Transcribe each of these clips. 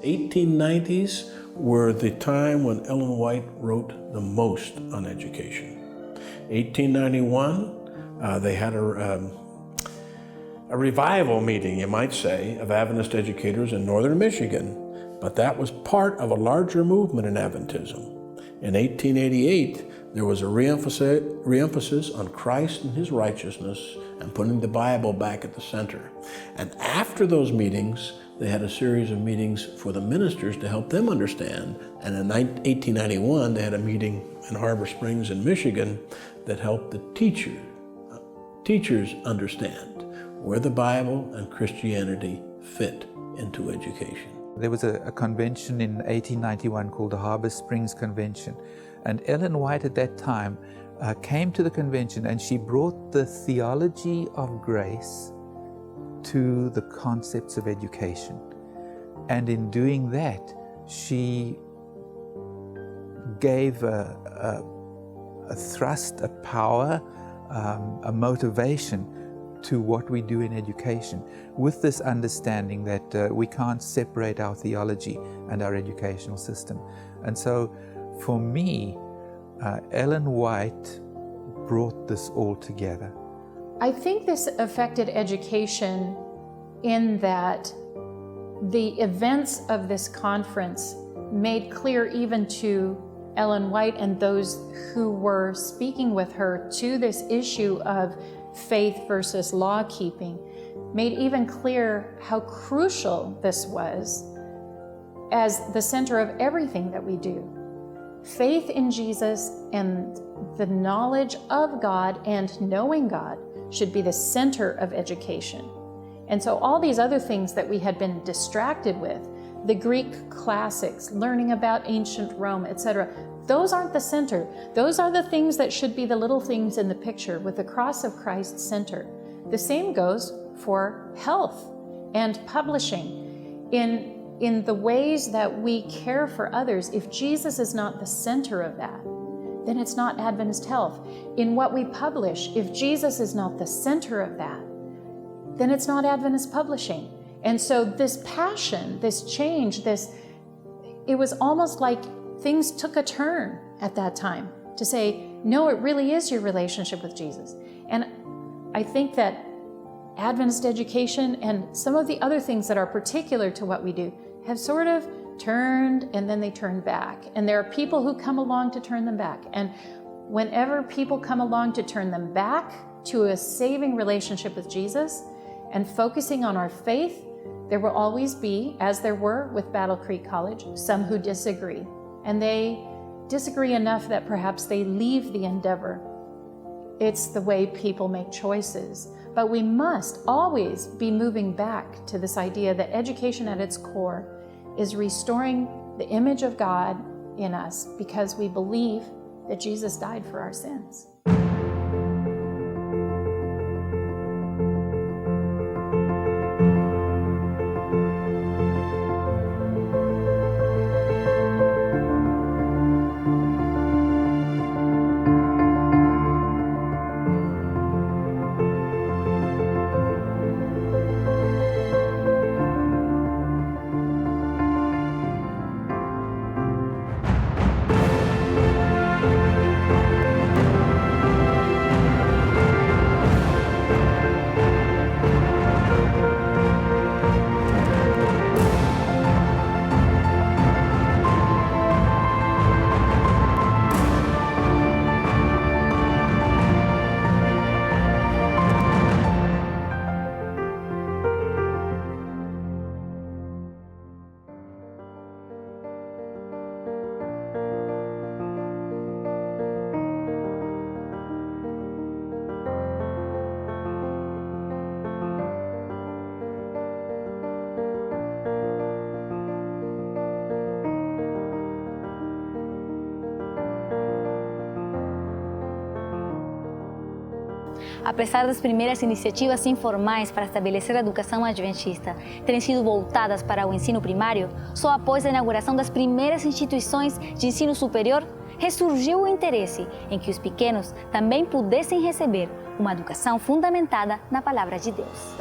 1890s were the time when Ellen White wrote the most on education. 1891, they had a revival meeting, you might say, of Adventist educators in northern Michigan, but that was part of a larger movement in Adventism. In 1888, there was a re-emphasis on Christ and his righteousness and putting the Bible back at the center. And after those meetings, they had a series of meetings for the ministers to help them understand. And in 1891, they had a meeting in Harbor Springs in Michigan that helped the teachers understand where the Bible and Christianity fit into education. There was a convention in 1891 called the Harbor Springs Convention. And Ellen White at that time came to the convention, and she brought the theology of grace to the concepts of education. And in doing that, she gave a thrust, a power, a motivation to what we do in education, with this understanding that we can't separate our theology and our educational system. And so for me, Ellen White brought this all together. I think this affected education in that the events of this conference made clear even to Ellen White and those who were speaking with her to this issue of faith versus law keeping, made even clear how crucial this was as the center of everything that we do. Faith in Jesus and the knowledge of God and knowing God should be the center of education. And so all these other things that we had been distracted with, the Greek classics, learning about ancient Rome, etc., those aren't the center. Those are the things that should be the little things in the picture with the cross of Christ center. The same goes for health and publishing. In the ways that we care for others, if Jesus is not the center of that, then it's not Adventist health. In what we publish, if Jesus is not the center of that, then it's not Adventist publishing. And so this passion, this change, it was almost like things took a turn at that time to say, no, it really is your relationship with Jesus. And I think that Adventist education and some of the other things that are particular to what we do have sort of turned and then they turn back. And there are people who come along to turn them back. And whenever people come along to turn them back to a saving relationship with Jesus and focusing on our faith, there will always be, as there were with Battle Creek College, some who disagree. And they disagree enough that perhaps they leave the endeavor. It's the way people make choices. But we must always be moving back to this idea that education at its core is restoring the image of God in us because we believe that Jesus died for our sins. Apesar das primeiras iniciativas informais para estabelecer a educação adventista terem sido voltadas para o ensino primário, só após a inauguração das primeiras instituições de ensino superior, ressurgiu o interesse em que os pequenos também pudessem receber uma educação fundamentada na Palavra de Deus.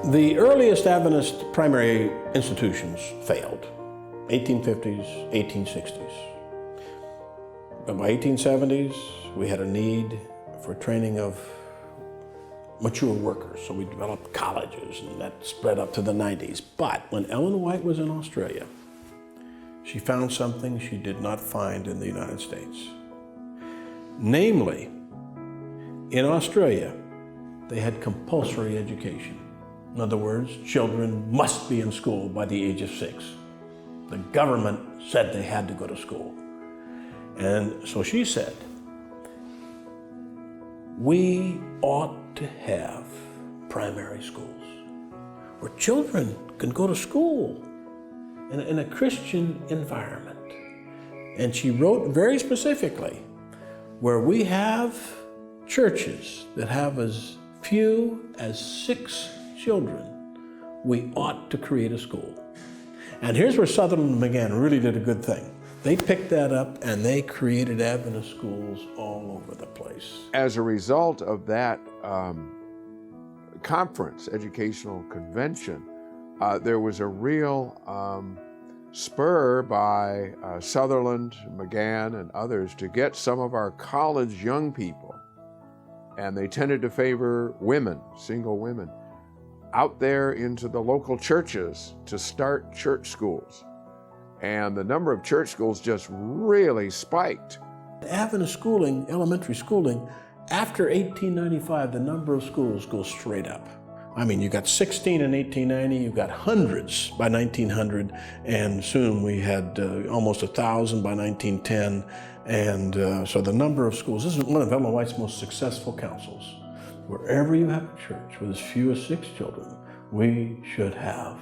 The earliest Adventist primary institutions failed, 1850s, 1860s. But by 1870s, we had a need for training of mature workers, so we developed colleges, and that spread up to the 90s. But when Ellen White was in Australia, she found something she did not find in the United States. Namely, in Australia, they had compulsory education. In other words, children must be in school by the age of 6. The government said they had to go to school. And so she said, we ought to have primary schools where children can go to school in a Christian environment. And she wrote very specifically, where we have churches that have as few as 6 children, we ought to create a school. And here's where Sutherland McGann really did a good thing. They picked that up and they created Adventist schools all over the place. As a result of that conference, educational convention, there was a real spur by Sutherland, McGann, and others to get some of our college young people, and they tended to favor women, single women, out there into the local churches to start church schools. And the number of church schools just really spiked. Adventist schooling, elementary schooling, after 1895, the number of schools goes straight up. I mean, you got 16 in 1890, you got hundreds by 1900, and soon we had almost 1,000 by 1910. And so the number of schools, this is one of Ellen White's most successful counsels. Wherever you have a church with as few as 6 children, we should have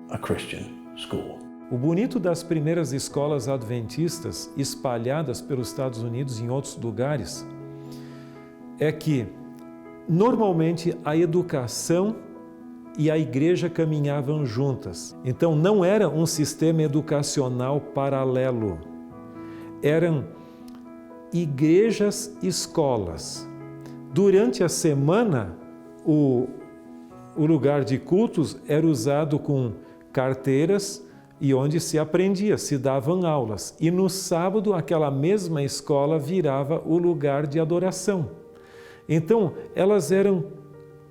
a Christian school. O bonito das primeiras escolas adventistas espalhadas pelos Estados Unidos e em outros lugares é que, normalmente, a educação e a igreja caminhavam juntas. Então, não era um sistema educacional paralelo. Eram igrejas-escolas. Durante a semana, o lugar de cultos era usado com carteiras e onde se aprendia, se davam aulas. E no sábado, aquela mesma escola virava o lugar de adoração. Então, elas eram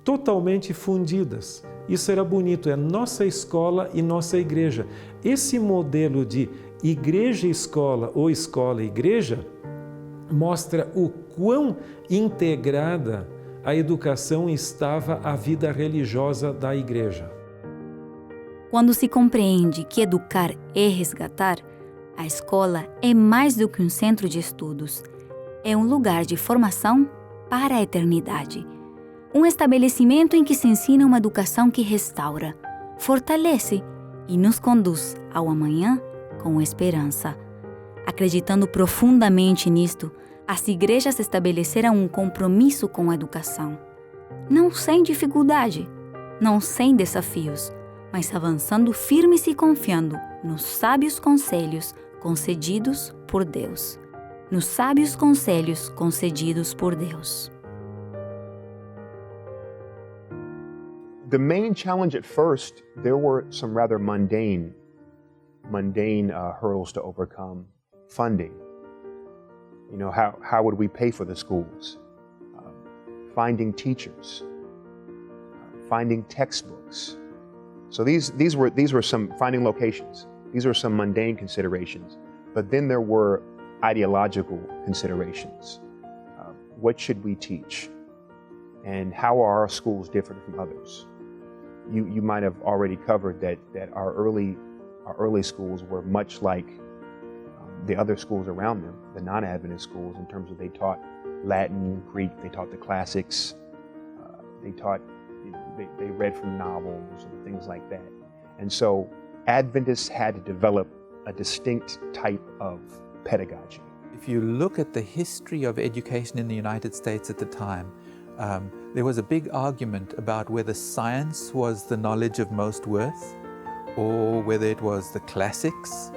totalmente fundidas. Isso era bonito, é nossa escola e nossa igreja. Esse modelo de igreja-escola ou escola-igreja mostra o quão integrada a educação estava à vida religiosa da igreja. Quando se compreende que educar é resgatar, a escola é mais do que um centro de estudos. É um lugar de formação para a eternidade. Um estabelecimento em que se ensina uma educação que restaura, fortalece e nos conduz ao amanhã com esperança. Acreditando profundamente nisto, as igrejas estabeleceram um compromisso com a educação. Não sem dificuldade, não sem desafios, mas avançando firmes e confiando nos sábios conselhos concedidos por Deus. Nos sábios conselhos concedidos por Deus. The main challenge at first, there were some rather mundane hurdles to overcome. Funding. You know, how would we pay for the schools? Finding teachers, finding textbooks. So these were some, finding locations. These were some mundane considerations. But then there were ideological considerations. What should we teach? And how are our schools different from others? You might have already covered that our early schools were much like the other schools around them, the non-Adventist schools, in terms of they taught Latin, Greek, they taught the classics, they read from novels and things like that. And so Adventists had to develop a distinct type of pedagogy. If you look at the history of education in the United States at the time, there was a big argument about whether science was the knowledge of most worth, or whether it was the classics,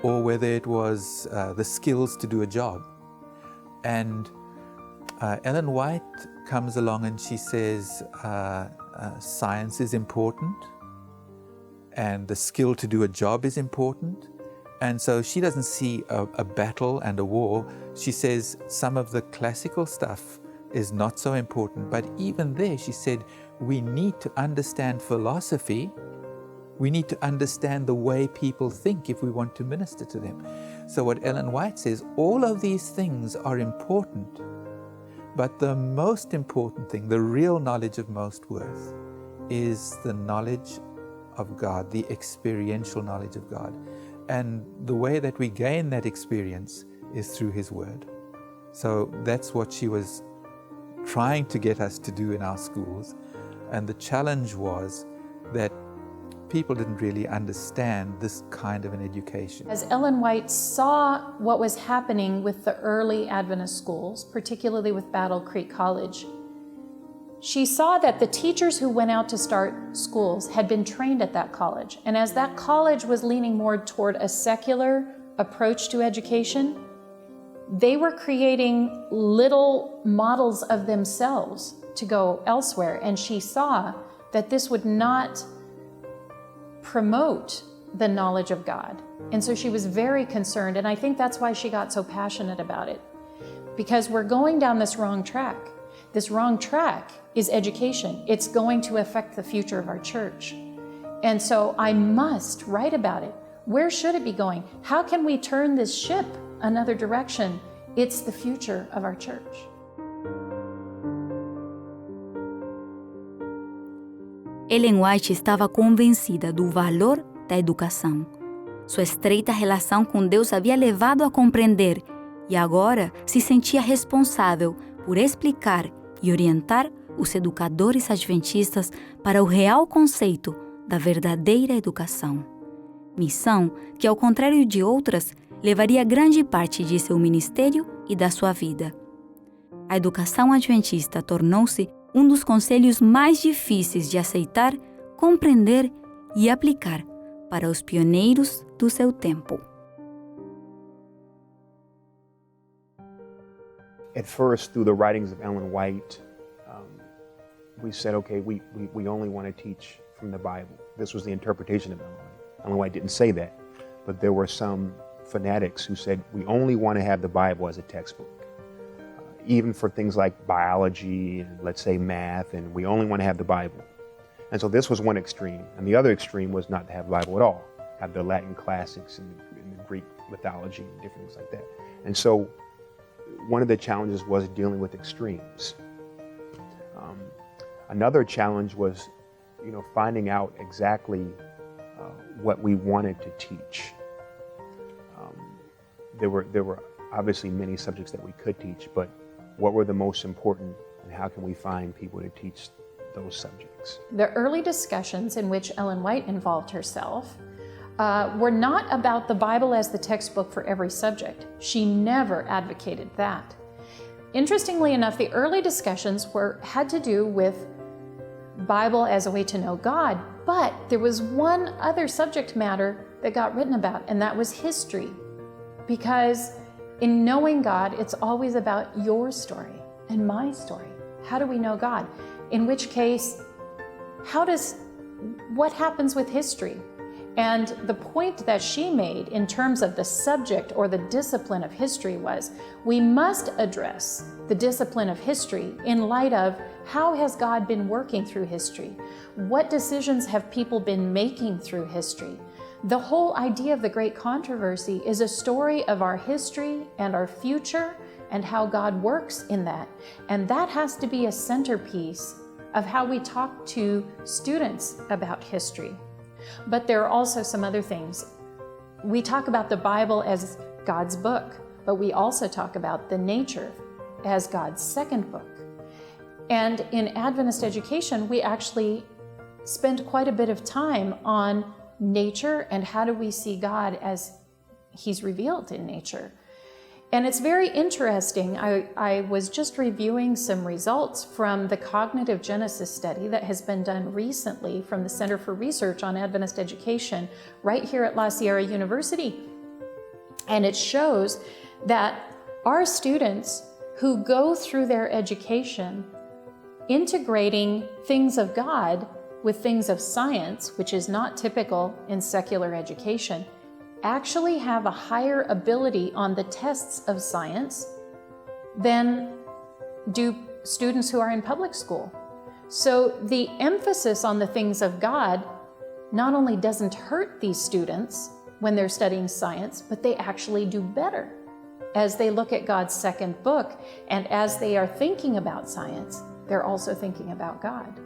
or whether it was the skills to do a job. And Ellen White comes along and she says, science is important, and the skill to do a job is important. And so she doesn't see a battle and a war. She says some of the classical stuff is not so important, but even there she said we need to understand philosophy. We need to understand the way people think if we want to minister to them. So what Ellen White says, all of these things are important, but the most important thing, the real knowledge of most worth, is the knowledge of God, the experiential knowledge of God. And the way that we gain that experience is through His Word. So that's what she was trying to get us to do in our schools. And the challenge was that people didn't really understand this kind of an education. As Ellen White saw what was happening with the early Adventist schools, particularly with Battle Creek College, she saw that the teachers who went out to start schools had been trained at that college. And as that college was leaning more toward a secular approach to education, they were creating little models of themselves to go elsewhere. And she saw that this would not promote the knowledge of God. And so she was very concerned, and I think that's why she got so passionate about it. Because we're going down this wrong track. This wrong track is education. It's going to affect the future of our church. And so I must write about it. Where should it be going? How can we turn this ship another direction? It's the future of our church. Ellen White estava convencida do valor da educação. Sua estreita relação com Deus havia levado a compreender e agora se sentia responsável por explicar e orientar os educadores adventistas para o real conceito da verdadeira educação. Missão que, ao contrário de outras, levaria grande parte de seu ministério e da sua vida. A educação adventista tornou-se um dos conselhos mais difíceis de aceitar, compreender e aplicar para os pioneiros do seu tempo. At first, through the writings of Ellen White, we said, okay, we only want to teach from the Bible. This was the interpretation of Ellen White. Ellen White didn't say that, but there were some fanatics who said, we only want to have the Bible as a textbook. Even for things like biology and, let's say, math, and we only want to have the Bible. And so this was one extreme. And the other extreme was not to have the Bible at all, have the Latin classics and the Greek mythology and different things like that. And so one of the challenges was dealing with extremes. Another challenge was, finding out exactly what we wanted to teach. There were obviously many subjects that we could teach, but what were the most important, and how can we find people to teach those subjects? The early discussions in which Ellen White involved herself were not about the Bible as the textbook for every subject. She never advocated that. Interestingly enough, the early discussions had to do with Bible as a way to know God, but there was one other subject matter that got written about, and that was history. Because in knowing God, it's always about your story and my story. How do we know God? In which case, what happens with history? And the point that she made in terms of the subject or the discipline of history was, we must address the discipline of history in light of how has God been working through history? What decisions have people been making through history? The whole idea of the Great Controversy is a story of our history and our future and how God works in that. And that has to be a centerpiece of how we talk to students about history. But there are also some other things. We talk about the Bible as God's book, but we also talk about the nature as God's second book. And in Adventist education, we actually spend quite a bit of time on nature and how do we see God as He's revealed in nature. And it's very interesting. I was just reviewing some results from the Cognitive Genesis study that has been done recently from the Center for Research on Adventist Education right here at La Sierra University. And it shows that our students who go through their education integrating things of God with things of science, which is not typical in secular education, actually have a higher ability on the tests of science than do students who are in public school. So the emphasis on the things of God not only doesn't hurt these students when they're studying science, but they actually do better as they look at God's second book, and as they are thinking about science, they're also thinking about God.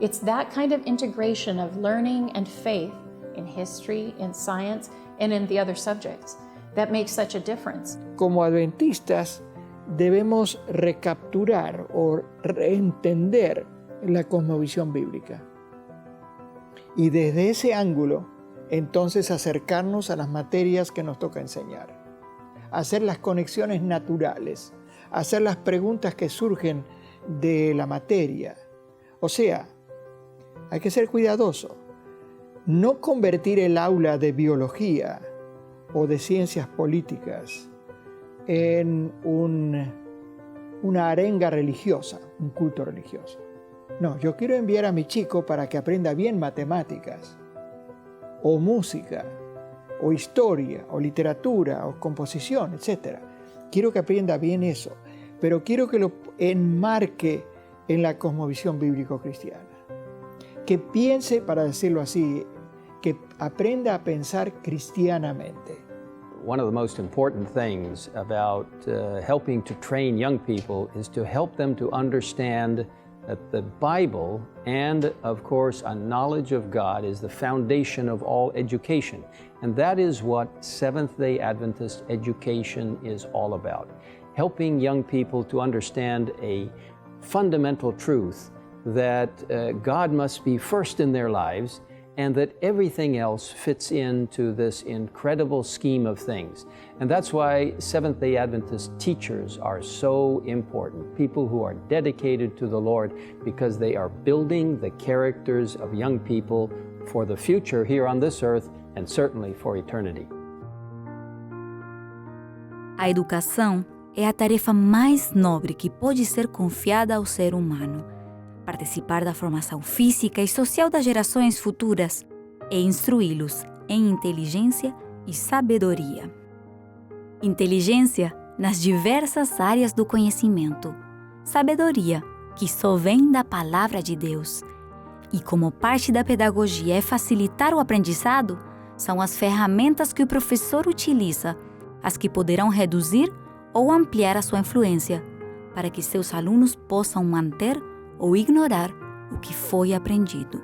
It's that kind of integration of learning and faith in history, in science, and in the other subjects that makes such a difference. Como adventistas, debemos recapturar o reentender la cosmovisión bíblica. Y desde ese ángulo, entonces acercarnos a las materias que nos toca enseñar. Hacer las conexiones naturales, hacer las preguntas que surgen de la materia. O sea, hay que ser cuidadoso. No convertir el aula de biología o de ciencias políticas en una arenga religiosa, un culto religioso. No, yo quiero enviar a mi chico para que aprenda bien matemáticas, o música, o historia, o literatura, o composición, etc. Quiero que aprenda bien eso, pero quiero que lo enmarque en la cosmovisión bíblico-cristiana. Que piense, para decirlo así, que aprenda a pensar cristianamente. One of the most important things about helping to train young people is to help them to understand that the Bible and, of course, a knowledge of God is the foundation of all education. And that is what Seventh-day Adventist education is all about. Helping young people to understand a fundamental truth that God must be first in their lives, and that everything else fits into this incredible scheme of things. And that's why Seventh-day Adventist teachers are so important, people who are dedicated to the Lord, because they are building the characters of young people for the future here on this earth, and certainly for eternity. A educação é a tarefa mais nobre que pode ser confiada ao ser humano. Participar da formação física e social das gerações futuras e instruí-los em inteligência e sabedoria. Inteligência nas diversas áreas do conhecimento. Sabedoria, que só vem da palavra de Deus. E como parte da pedagogia é facilitar o aprendizado, são as ferramentas que o professor utiliza, as que poderão reduzir ou ampliar a sua influência, para que seus alunos possam manter ou ignorar o que foi aprendido.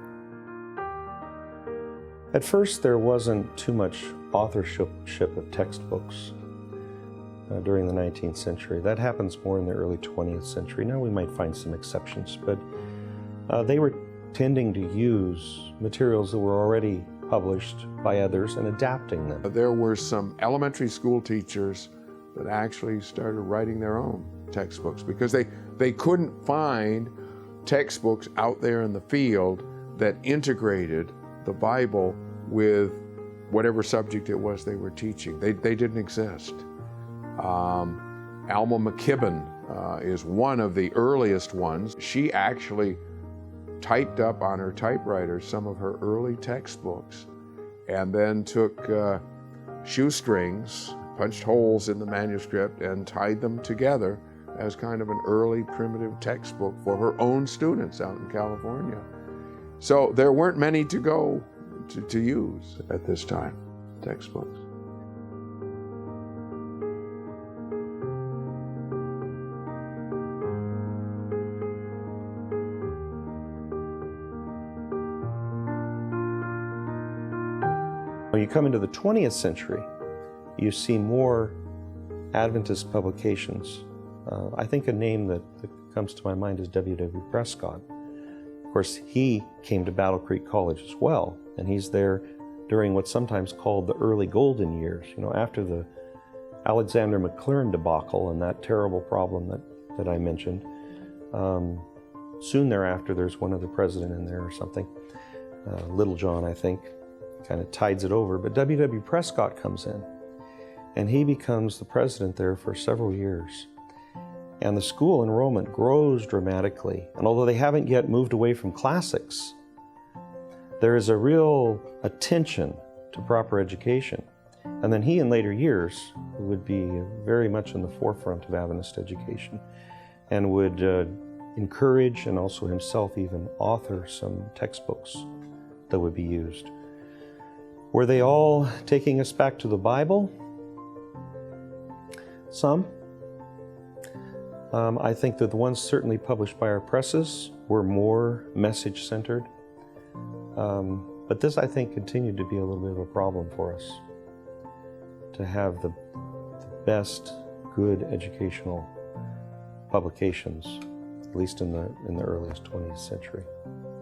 At first, there wasn't too much authorship of textbooks during the 19th century. That happens more in the early 20th century. Now we might find some exceptions, but they were tending to use materials that were already published by others and adapting them. There were some elementary school teachers that actually started writing their own textbooks because they couldn't find textbooks out there in the field that integrated the Bible with whatever subject it was they were teaching. They didn't exist. Alma McKibben is one of the earliest ones. She actually typed up on her typewriter some of her early textbooks and then took shoestrings, punched holes in the manuscript and tied them together as kind of an early primitive textbook for her own students out in California. So there weren't many to go to use at this time, textbooks. When you come into the 20th century, you see more Adventist publications. I think a name that comes to my mind is W.W. Prescott. Of course, he came to Battle Creek College as well, and he's there during what's sometimes called the early golden years, after the Alexander McLaren debacle and that terrible problem that I mentioned. Soon thereafter, there's one other president in there or something. Little John, I think, kind of tides it over. But W.W. Prescott comes in, and he becomes the president there for several years. and the school enrollment grows dramatically. And although they haven't yet moved away from classics, there is a real attention to proper education. And then he, in later years, would be very much in the forefront of Adventist education and would encourage and also himself even author some textbooks that would be used. Were they all taking us back to the Bible? Some. I think that the ones certainly published by our presses were more message-centered. But this, I think, continued to be a little bit of a problem for us, to have the best, good educational publications, at least in the earliest 20th century.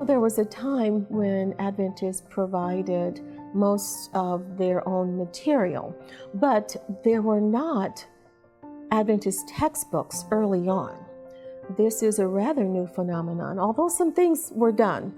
There was a time when Adventists provided most of their own material, but there were not Adventist textbooks early on. This is a rather new phenomenon, although some things were done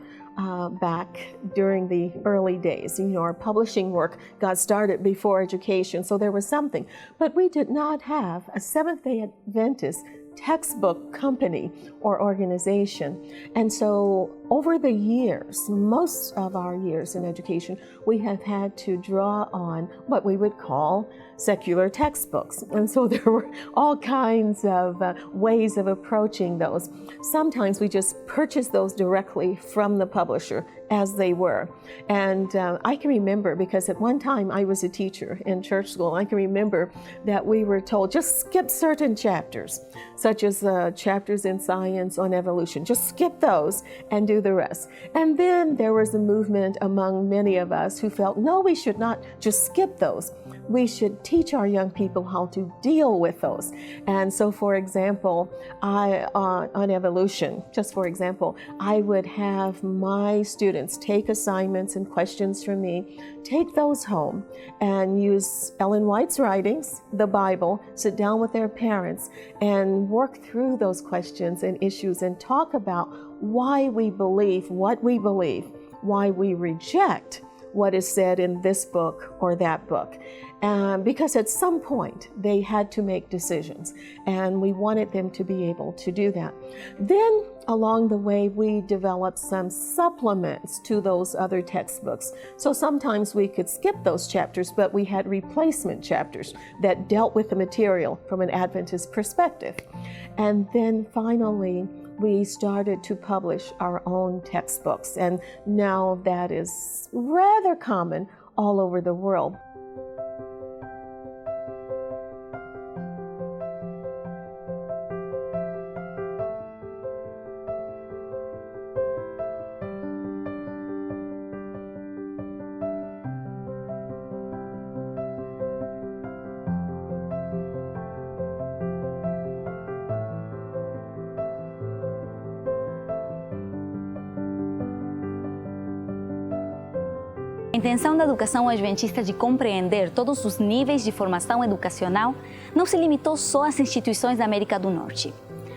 back during the early days. You know, our publishing work got started before education, so there was something. But we did not have a Seventh-day Adventist textbook company or organization. And so over the years, most of our years in education, we have had to draw on what we would call secular textbooks. And so there were all kinds of ways of approaching those. Sometimes we just purchased those directly from the publisher as they were. And I can remember, because at one time I was a teacher in church school, I can remember that we were told, just skip certain chapters, such as chapters in science on evolution. Just skip those and do the rest. And then there was a movement among many of us who felt, no, we should not just skip those. We should teach our young people how to deal with those. And so, for example, on evolution, just for example, I would have my students take assignments and questions from me, take those home and use Ellen White's writings, the Bible, sit down with their parents and work through those questions and issues and talk about why we believe what we believe, why we reject what is said in this book or that book. Because at some point they had to make decisions, and we wanted them to be able to do that. Then along the way we developed some supplements to those other textbooks. So sometimes we could skip those chapters, but we had replacement chapters that dealt with the material from an Adventist perspective. And then finally we started to publish our own textbooks, and now that is rather common all over the world. A intenção da educação adventista de compreender todos os níveis de formação educacional não se limitou só às instituições da América do Norte.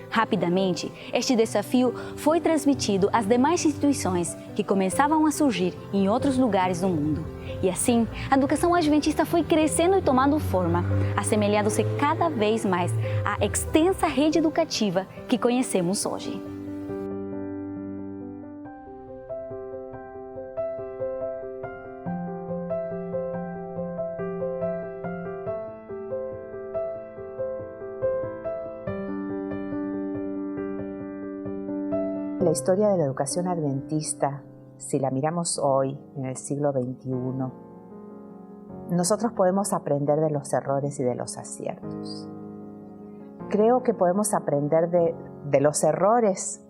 Rapidamente, este desafio foi transmitido às demais instituições que começavam a surgir em outros lugares do mundo. E assim, a educação adventista foi crescendo e tomando forma, assemelhando-se cada vez mais à extensa rede educativa que conhecemos hoje. La historia de la educación adventista, si la miramos hoy, en el siglo XXI, nosotros podemos aprender de los errores y de los aciertos. Creo que podemos aprender de los errores,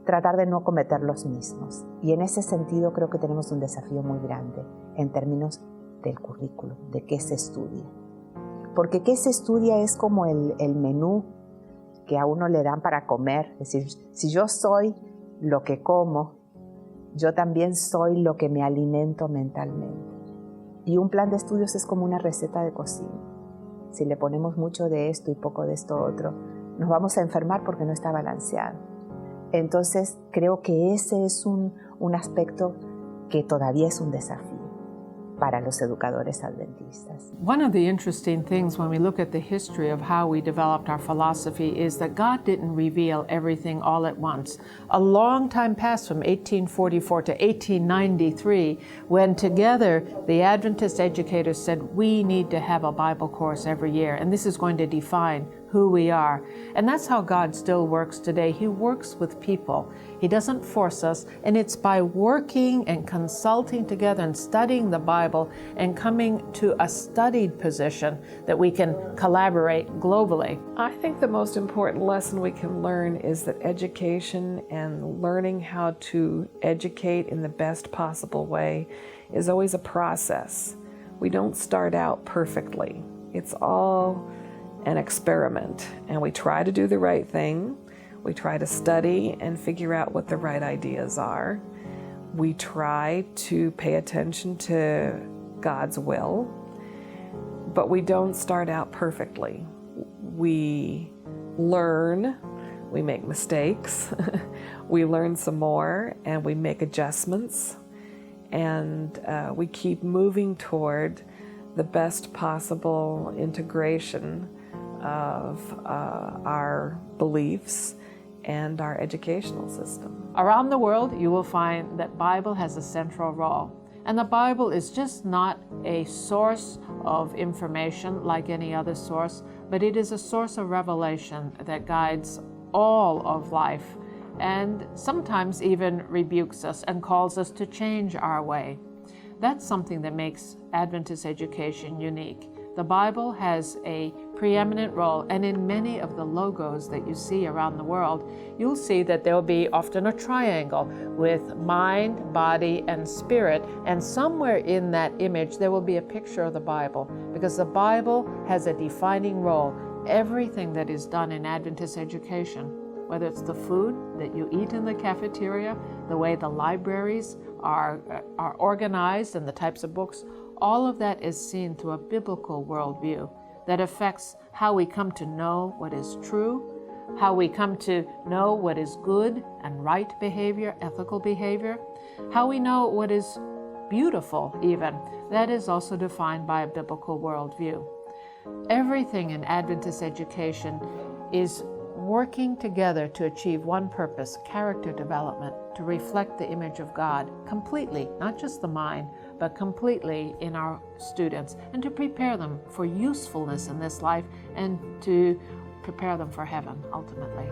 tratar de no cometer los mismos. Y en ese sentido creo que tenemos un desafío muy grande en términos del currículo, de qué se estudia. Porque qué se estudia es como el menú que a uno le dan para comer. Es decir, si yo soy lo que como, yo también soy lo que me alimento mentalmente. Y un plan de estudios es como una receta de cocina. Si le ponemos mucho de esto y poco de esto otro, nos vamos a enfermar porque no está balanceado. Entonces, creo que ese es un aspecto que todavía es un desafío. para los educadores adventistas. One of the interesting things when we look at the history of how we developed our philosophy is that God didn't reveal everything all at once. A long time passed from 1844 to 1893 when together the Adventist educators said we need to have a Bible course every year, and this is going to define who we are. And that's how God still works today. He works with people. He doesn't force us, and it's by working and consulting together and studying the Bible and coming to a studied position that we can collaborate globally. I think the most important lesson we can learn is that education and learning how to educate in the best possible way is always a process. We don't start out perfectly. It's all an experiment, and we try to do the right thing. We try to study and figure out what the right ideas are. We try to pay attention to God's will, but we don't start out perfectly. We learn, we make mistakes, we learn some more, and we make adjustments, and we keep moving toward the best possible integration of our beliefs and our educational system. Around the world, you will find that Bible has a central role. And the Bible is just not a source of information like any other source, but it is a source of revelation that guides all of life and sometimes even rebukes us and calls us to change our way. That's something that makes Adventist education unique. The Bible has a preeminent role, and in many of the logos that you see around the world, you'll see that there will be often a triangle with mind, body, and spirit, and somewhere in that image there will be a picture of the Bible, because the Bible has a defining role. Everything that is done in Adventist education, whether it's the food that you eat in the cafeteria, the way the libraries are organized, and the types of books, all of that is seen through a biblical worldview that affects how we come to know what is true, how we come to know what is good and right behavior, ethical behavior, how we know what is beautiful even. That is also defined by a biblical worldview. Everything in Adventist education is working together to achieve one purpose, character development, to reflect the image of God completely, not just the mind, but completely in our students, and to prepare them for usefulness in this life and to prepare them for heaven ultimately.